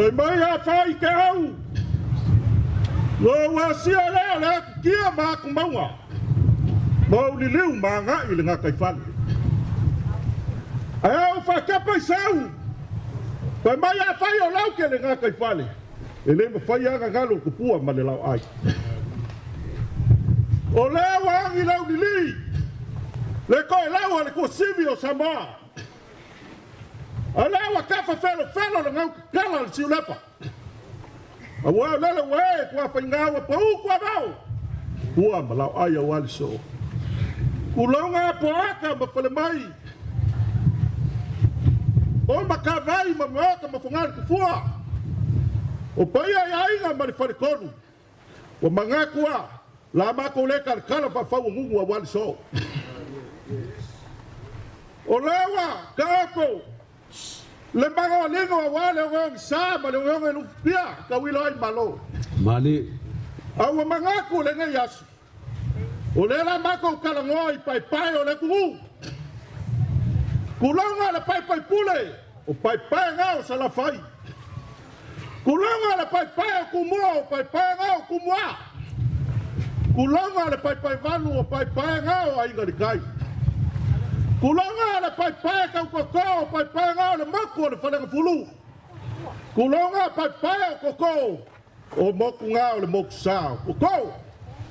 Foi mai a fai ke au. Lo wa sia le kia ma ku maua. Mau ni liu ma nga i le nga kai fale. Ai au fa ka pai sau. Foi mai a fai o lau ke le nga kai fale. Ele ma fai a ngalo ku pua ma le lau ai. O le wa i lau ni li. Le ko lau le ko sivio Samoa. Ala wa ka fa felo le ngau kala le siulepa. Awa lele we kwa fa ngawa pa u kwa bau. Ua malau ai a wali so. Kulonga po aka ma fale mai. O makavai ma moka ma fungal ku fua. O paia ya inga ma le fale konu. O mangakua la ma ko le kala fa fa ngungu a wali so. O lewa kako le maga lengo wale ngong sa ma le ngong lu pia ka wilo ai malo mali au mangaku le ngai yasu o le la mako kala ngoi pai pai o le ku kulonga le pai pai pule o pai pai ngao sa la fai kulonga le pai pai ku mo o pai pai ngao ku mo kulonga le pai pai vanu o pai pai ngao ai ngai kai Kulonga le pai pai ka koko pai pai nga le mako le fale fulu. Kulonga pai pai koko o moku nga le moku sa. Koko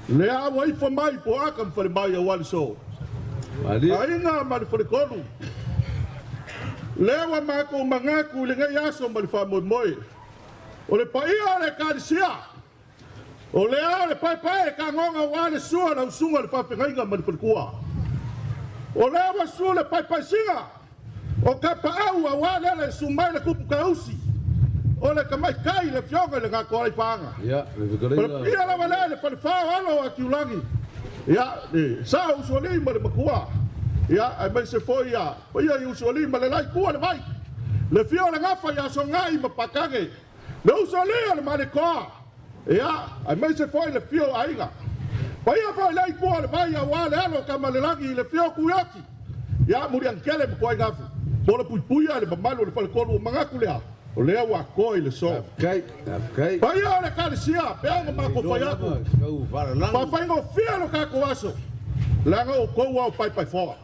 le a wai fa mai po aka fale mai a wali so. Ai nga ma le fale kolu. Le wa mako mangaku le nga yaso ma le fa mo moi. O le pai le kalisia. O le a le pai pai ka ngonga wale sua na usunga le fa penga ma le fale kua. O lewa sule pai pai singa. O ka paau a wale le sumai le kupu kausi. O le kamai kai le fionga le ngā kore whaanga. Ya, le vikarila. Pia la wale le whalewhao alo a kiulangi. Ya, sa usuali ma le makua. Ya, ai mai se foi ya. Pia i usuali ma le lai kua le vai. Le fio le ngafa ya so ngai ma pakange. Le usuali le ma le koa. Ya, ai mai se foi le fio aiga. Paia fa lai kua le vai a wale alo ka malelangi le fio kuyaki. Ya muri ankele mo koi ngafu. Bola puipuia le mamalo le falkolo mangaku lea. O lea wa koi le so. Kai. Paia le kalisia peanga mako faiaku. Pa faingo fia lo ka koaso. Langa o koua o pai pai foa.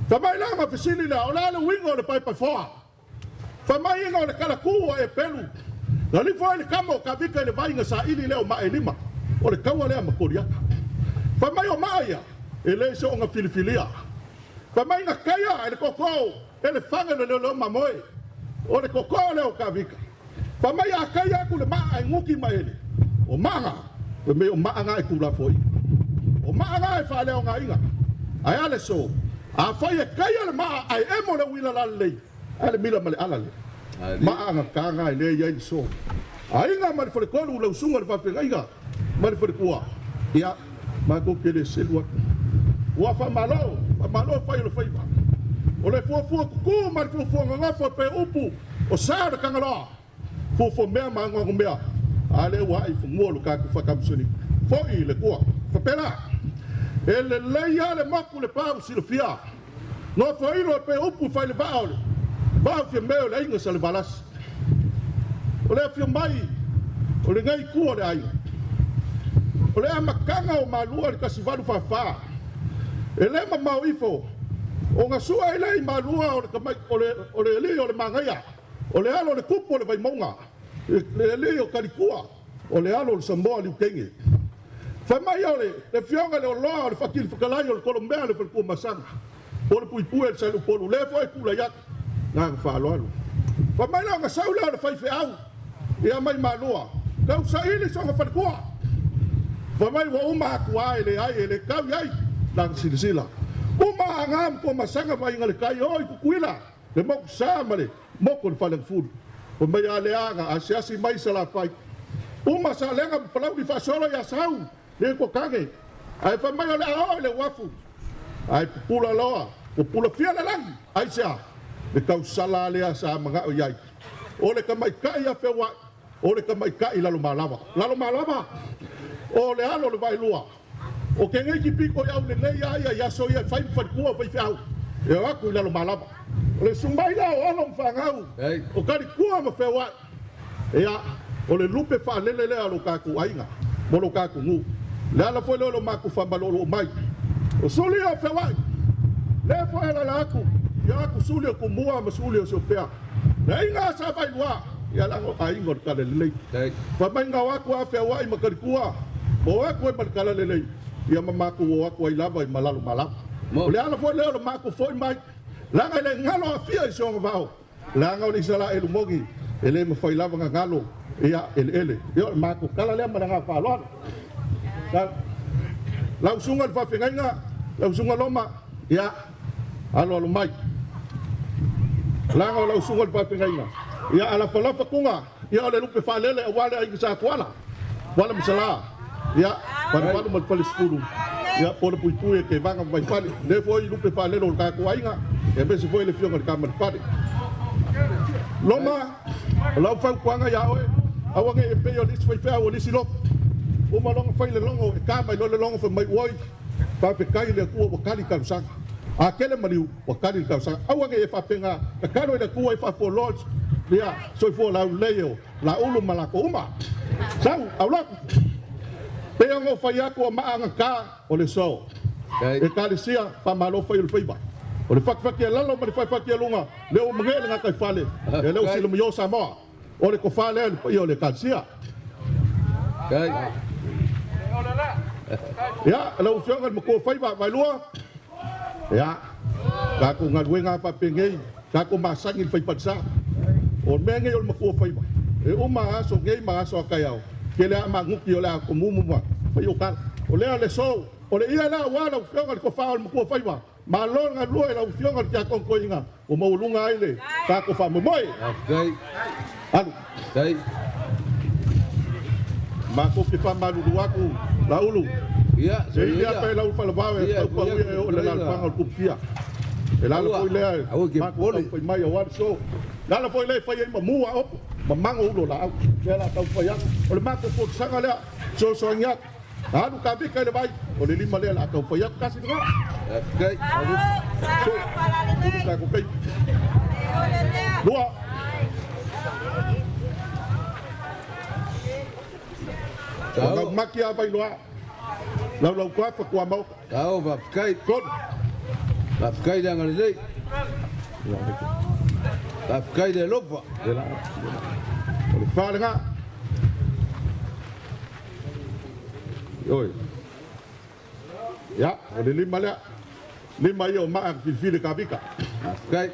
Tamai langa fisili la o la le wingo le pai pai foa. Famai inga o le kala kua e pelu. Nali foi le kamo ka vika le vai nga sa ili leo ma e lima. O le kaua lea makoriaka. Famai o maia, ele se o nga filifilia. Famai nga kaya, ele koko, ele fanga le leo mamoe. O le koko leo kavika. Famai a kaya ku le maa e nguki ma ele. O maa, me o maa nga e kula foi. O maa nga e fa leo nga inga. Ai ale so, a fai e kaya le maa ai emo le wila la lei. Ale mila male ala le. Maa nga ka nga e le yei so. Ai nga ma le fale kolu le usunga le whawhenga inga. Ma le fale kua. Ia. Mako kele selua. Wa fa malo fai lo fai ba. O le fo ku ma fo nga fo pe upu. O sa de kangala. Fo mea ma ngo mea. Ale wa I fo lo ka ku fa kamsoni. Fo I le kua. Fa pela. Ele leia le maku le pa si le fia. No fo I lo pe upu fai le ba ole. Ba fi me le inga sa le balas. O le fi mai. O le ngai ku le ai. O le amakanga o malua le kasivalu fafa. Ele ma mauifo. O nga sua ele I malua o le kamai o le li o le mangaya. O le alo le kupo le vaimonga. Le li o kalikua. O le alo le Samoa li ukenge. Famai o le fionga le oloa o le fakili fakalai o le kolombea le falkua masanga. O le puipue le sailu polu. Le foi kula yak. Nga whaaloalo. Famai la nga saula o le faife au. Ia mai malua. Kau sa ili songa falkua. Famai wa uma akua ele ai ele kau ai lang silisila. Uma angam po masanga vai ngale kai oi kukuila. Le mok sa male mokon falang food. Famai ale anga asiasi mai sala fai. Uma sa lenga palau di fasolo ya sau. Le ko kage. Ai famai ole ai le wafu. Ai pula loa, pula fia le lang. Ai sia. Le kau sala le sa manga o yai. Ole kamai kai a fewa. Ole kamai kai lalomalava. Lalomalava. O le alo le vai lua. O ke ngai ki piko ya le nei ai ya so ia fai fa ku fa fa. E wa ku la lo malaba. O le sumbai la o alo fangau. O ka di ku ma fe wa. Ia, o le lupe whaalele lea lo kāku ainga, mo lo kāku ngu. Le ala foi leo lo māku whamalolo mai. O suli o whewai, le foi la aku, ia aku suli o kumua ma suli o sio pea. Le inga sa vai lua, ia lango ainga o kale lelei. Whamai ngā waku a whewai ma karikua, mo waku e malikala lelei. Ia mamaku o waku ai lava i malalo malapa. O le ala foi leo lo māku foi mai, langa le ngalo a fia i songa vau. Langa o ni sala e lumongi, ele ma fai lava ngalo, ia ele. Ia māku kala lea maranga whaaloana. Lau sunga le whawhengainga, lau sunga loma, ia, alo mai. Langa o lau sunga le whawhengainga. Ia ala palapa kunga, ia ole lupe whalele a wale ai kisa kuala. Wala misala, ia, wale mal pale skulu. Ia, pole pui ke vanga mai pale. Le foi lupe whalele o kako ainga, e bese foi le fionga le kamar pale. Loma, lau whau kuanga ia oe, awange e peo lisi fai fea o lisi loko. Uma longa fai le longo e kama i le longo fai mai uoi pa pe kai le kua wakali kausanga a kele mariu wakali kausanga awange e fa penga e kano le kua e fa for lords dia so for la leo la ulu malako uma sau au lako pe ngo fai ako maanga ka o le so e kali sia pa malo fai le faiba o le fakfaki e lalo ma le fakfaki e lunga le o mangele nga kai fale e le o silo mio Samoa o le ko fale o le kalsia ya, lau fionga mo ko fai vai lua. Ya. Ka ko ngadwe nga pa pengei, ka ko masangin fai patsa. O menge yo mo ko fai ba. E uma aso ngei ma aso kayao. Kele ama nguki yo la ko mumu ma. Fai o ka. O le so, o le ia la wala fionga ko fa mo ko fai ba. Ma lo nga lua la fionga ka ko ko inga. O mo lunga ile, ka ko fa mo moi. Dai. Alu. Dai. Mako ki pa malu duaku la ulu. Ia, ia pa la ufa la bawe pa ui o le la panga o kupia. E la la foi le. Mako foi mai o so. La la foi le foi ma mua op. Ma mango ulo la au. Le la tau foi ak. O le mako foi sanga le. So so nyak. Anu ka bi ka le bai. O le lima le la tau foi ak kasi nga. Kai. So. Ka ko kai. Dua. Kau maki apa ilo? Lau kuat pakua mau. Kau bapkai Kon. Bapkai dah ngalai. Bapkai dah lupa. Oleh faham dengar. Oi. Ya, oleh lima yo mak fil kabika. Bapkai.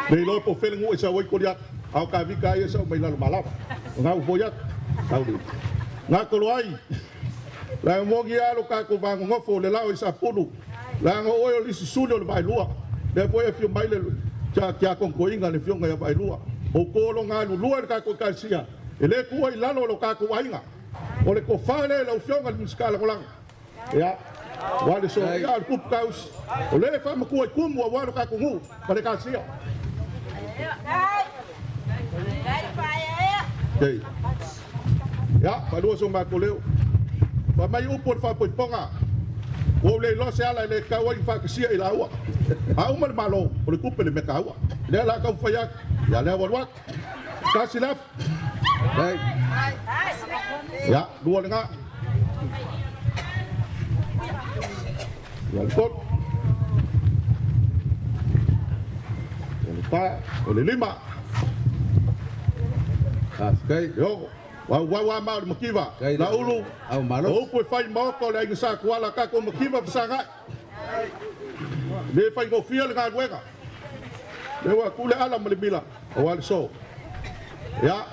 Nei lo po fel ngu isa wai kuliat. Au kabika ya sa mai lalu malam. Ngau boyat. Tahu ni. Ngako loai. La mogi alo ka ko vango ngofo le lao isa pulu. La ngo oyo lisi sulo le bailua. Le foi fio mai le kia kon ko inga le fio nga bailua. O ko lo nga lua ka ko kasia. Ele ku ai lalo lo ka ko ainga. O le ko fale lo fio nga miskala ko lang. Ya. Wale so ya ku kaus. O le fa ma ku ai kumu wa lo ka ko ngu. Pare kasia. Dei. Ya, palua so ma ko leo. Fa mai upor fa ponga. O le lo se ala le ka wa fa kisia ila wa. Au mal malo, o le kupe le me ka wa. Le la ka fa ya. Ya le wa. Ka silaf. Dai. Ya, dua dengar. Ya, kot. O le lima. Bapkai. Yo. Wa ma makiva. La ulu. Au malo. O po fai mo ko le sa kuala ka ko makiva sanga. Le fai go fia le ga wega. Le wa kule ala malibila. O wal so. Ya.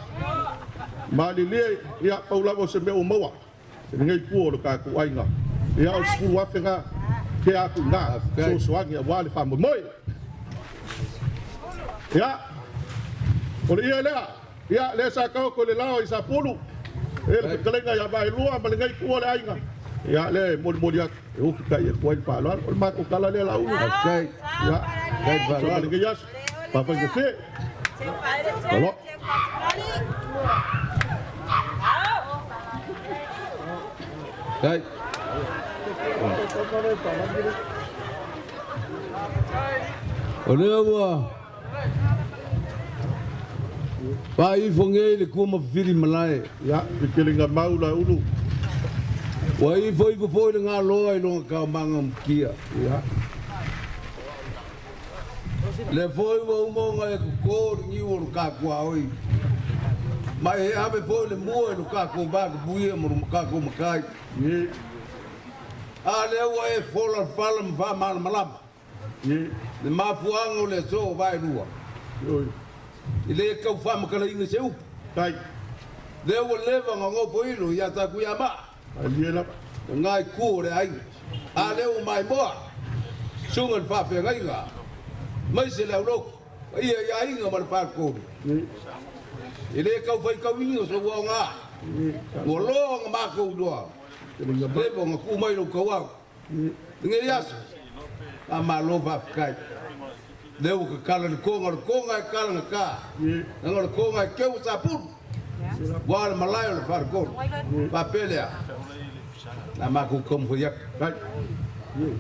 Mali le ya paula o se me o moa. Ngai pu o ka ku ainga. Ya o sku wa fenga ke a ku na. So swagi wa le fa mo moi. Ya. O le ia le. Ya le sa ka ko le lao isa pulu. El kelenga ya bai lua malingai ku le ainga. Ya le mo dia o ka ya ko pa lo o ma ko kala le lau. Bapkai. Ya. Kai ba So malingai yas. Pa pa ke. Halo. Kai. Oleh apa? Pai fonge le kuma Vili malai. Ya, pikilinga mau la ulu. Wai foi foi nga loa no ka mangam kia. Ya. Le foi wo mo nga ko ni wo ka kwa oi. Mai ave foi le mo no ka ko ba buia mo ka ko makai. Ye. Ale wo e fola falam va mal malam. Ye. Le mafuango le so vai lua. Oi. Ile ka fa makala inga seu. Tai. Le wo leva ngo poilo ya ta ku ya ma. Aliela. Ngai ku re ai. Ale o mai boa. Sungan fa pe ngai nga. Mai se la lo. Ia ya inga mar pa ko. Ye. Ile ka fa ka wingo so wo nga. Wo lo nga ma ko do. Pikilinga mau. Le bo nga ku mai lo ka wa. Ngai yas. Ama lo va kai. Le o ka kala ko nga kala ka. Ye. Nga ko nga ke sa pun. Wal malayo le far ko. Pa pelea. Na ma ku kom fo yak. Tai. Ye.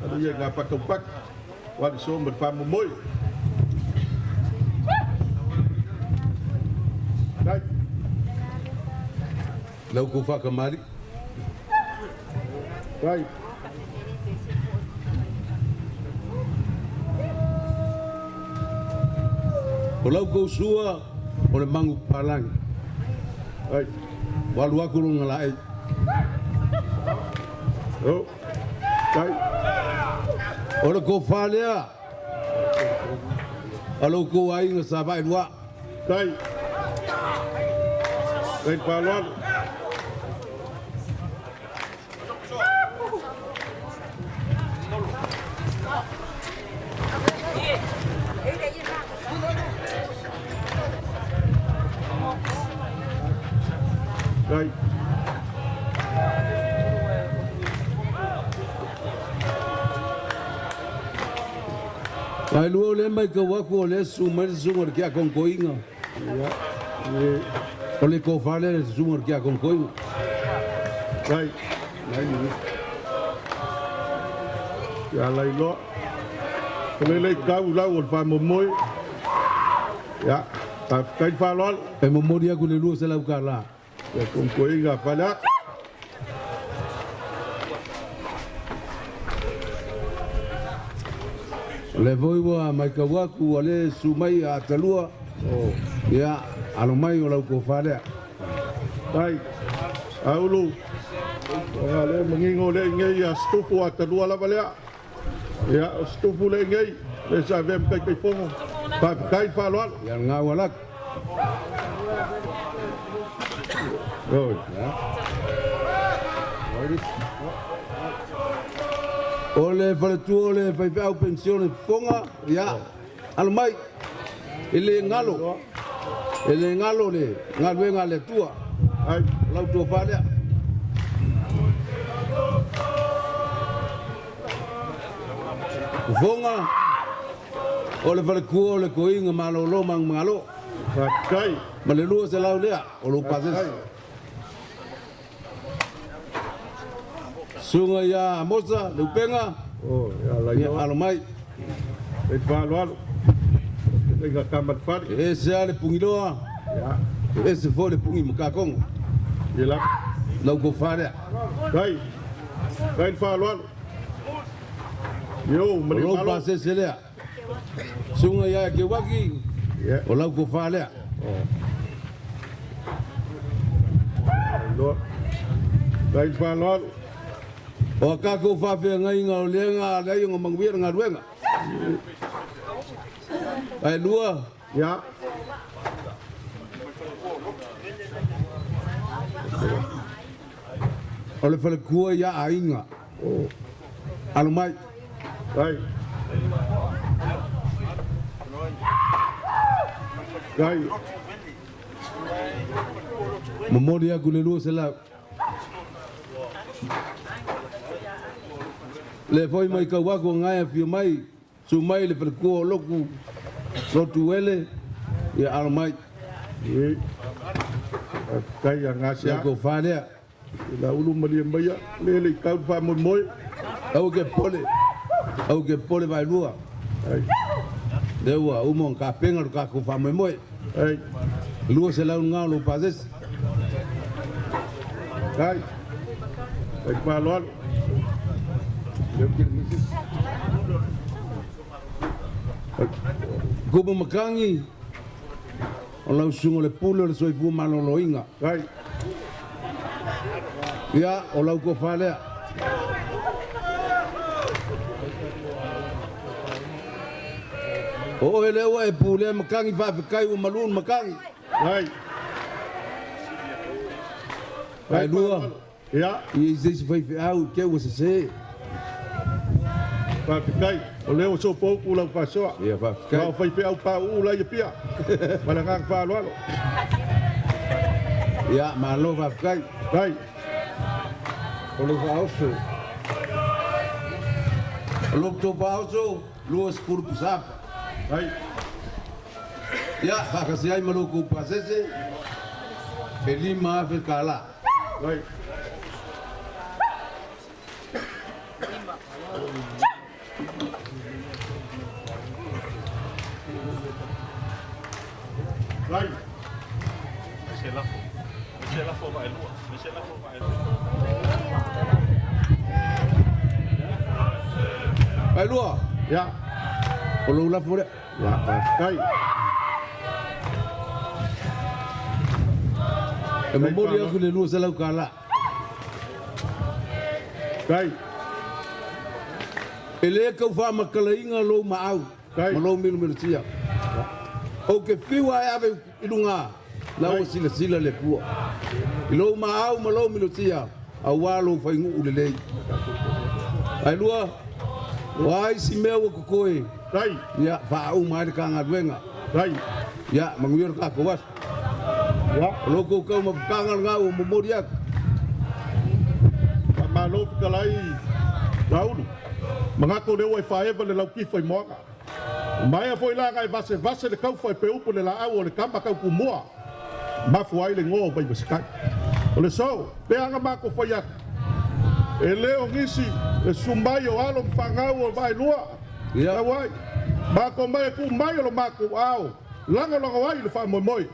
Ada ye ngapa kepak. Wali so berpa momoy. Tai. Lau ku fa kamari. Tai. O lau ko sua o le mangu palang. Tai. Walu aku lo ngalai. Oh. Tai. O le ko falea. Alo ko ai nga sa vai dua. Tai. Tai palon. Tai. Ai luo le mai ka waku o le sumar sumar kia kon koinga. Ya. Ye. O le ko fale sumar kia kon koinga. Tai. Ya lai lo. Lele kau lau pa momoy. Ya. Ta kai palon. E mo moria ku le luo se lau kala. Ya con coiga pala. Le voi wa mai ka waku o le sumai a talua. Oh. Ya alo mai o lau ko fale. Tai. Aulu. Ole mengingo le ngai ya stufu atalua la balea. Ya stufu le ngai. Le sa vem kai pongo. Pa kai palon. Ya ngawalak. Oh. Ole faletu ole fai au pensione fonga ya al mai ele ngalo le ngalwenga le tua Ai. lau tua fale fonga ole faleku ole koinga malo lo mang malo Pa kai. malelu se lau lea o lo pases sunga ya moza lupenga Oh, ya lai ya lo. al mai Kai palon. Kai kamat fari. ese ale pungiloa Ya. ese fole pungi mukakong Yela. lau ko fale Kai. Kai palon. Yo, mali lo malo. pases lea sunga ya ke waki Ya. o lau ko fale Lo. Kai palon. o ka ko fa fe ngai nga o lenga le ngo mangwir nga ruenga ai lua Ya. o le fale kua ya ainga Oh. al mai Kai. Kai. memori aku le lua sela le foi mai ka wako ngai fi mai su mai le fale kua loku lotu ele ya al mai Ye. Kai yang ya asia. ko fale La ulu mali mbaya. Le kau pa moy. au ke pole vai lua Ai. dewa umong ka penga ka ko fa moi moi Ai. Lua se lau ngalo pazes. Ai. Ai palol. Kubu makangi. Olau sungo le pulo le soifu malolo inga. Ai. Ya, olau ko falea. O ele wa e pule makangi fa kai o malun makangi. Ai. Ai lua. Ya. I se fai au ke o se. Pa kai. O leo so pouco la pasoa. Ya fa Ka kai. fai au pa u la pia. Mala ngang fa lo. Ya, malo fa kai. Ai. Olo fa auso. Olo to fa auso. Lua skuru pusap. Ai. Ya, fa kasi ai malo ko pasese. Elima fe kala. Ai. Ai. Ai lua. Ya. Olo la fore. Ya. Ai. E memori aku le lua salau kala. Ai. Ele ka fa makalainga lo maau. Kai. Malo milu tia. O ke fiwa e ave ilunga. La o sila le pua. Ilo maau malo milu tia. Awalo fa ingu ulele. Ai lua. Wai si meu ko koe. Ai. Ya fa au mai ka ngawenga. Ai. Ya manguir ka ko was. Ya. Loko ka ma kangal nga o memori aku. Ma lo kalai. Raul. Mangako le wai fae le lau ki foi moga. Mai foi la ngai vase le kau foi pe upu le la au le kamba kau ku mua. Ma foi le ngo vai beskai. O le so, pe anga ma ko foi ak. E leo ngisi e sumbai o alo mfangau o vai lua. Ya wai. Ma ko mai ku mai lo ma ku au. Langa wai le fa moi moi.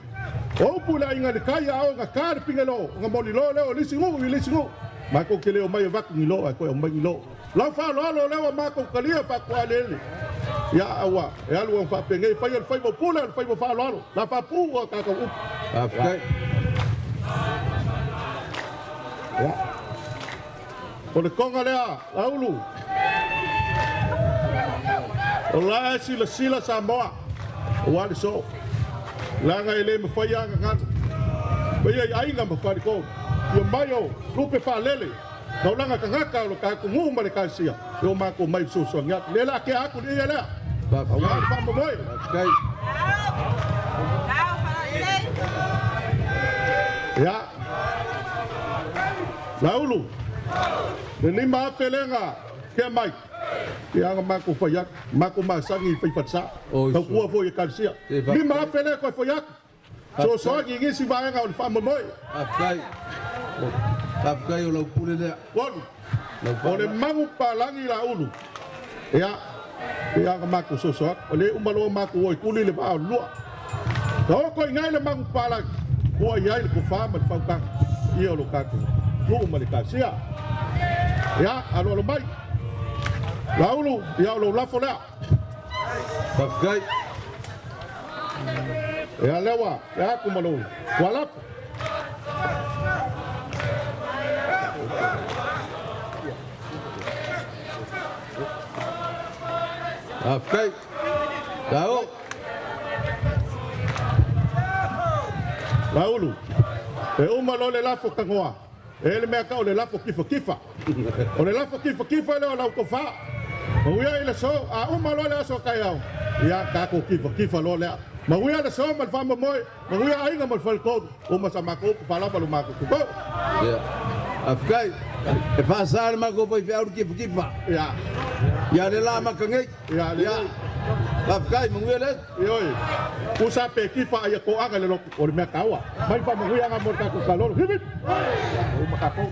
O pu la inga le kai au nga kar pingelo, nga moli lo leo lisingu. Ma ko ke leo mai va ku ngilo ko o mai ngilo. La fa lo lewa ma ko kalia fa ko alele. Ya awa, e alu fa penge fa yo fa mo pula fa mo fa lo. La fa pu ka ka u. afkai. Ya. O le konga lea, laulu. O la sila Samoa. O wale so. Langa ele me fa ya ngan. Baya ainga me fa ko. Yo mayo, lupe fa lele. Kau langa kangaka lo ka ku ngu male ka sia. Yo ma ko mai so ngat. Lela ke aku ni ya la. Ba Fa mo moi. afkai. Ya. Laulu. Ni ma felenga ke mai. Ya ma ko fa yak, ma ko ma sangi fa fatsa. Kau ku fo ka sia. Ni ma fele ko fa yak. So gi si va nga fa mo moi. Afkai. Afkai o lau pule lea. Won. O le mangu palangi la ulu. Ya. Ya ka maku so. O le umalo maku oi kuli le ba lua. Ko ko ngai le mangu palangi. Ko ia le ko fa ma fa ka. Ia lo ka ko. Lu ma le ka sia. Ya, alo lo mai. La ulu, ya lo la fola. Afkai. Ya lewa, ya ku malo. Wala. Afkai. Tahu. Laulu. E uma lo le lafo kangoa. Ele me ka o le lafo kifa. O le lafo kifa le o la ko fa. O ia ile so a uma lo le so kai au. Ia ka ko kifa lo le. Ma uia le so mal fa mo moi. Ma uia ainga mal fal ko. O ma sama ko pala balu ma ko. Ya. Afkai. E pasar ma ko poi fiaur kifa. Ya. Ya le lama kangai. Ya le. Afkai mungwele. Yoi. Usa pe kifa ai ko anga le lo o me ka wa. Mai fa mo uia nga mo ka ko kalor. Hibit. O ma ka ko.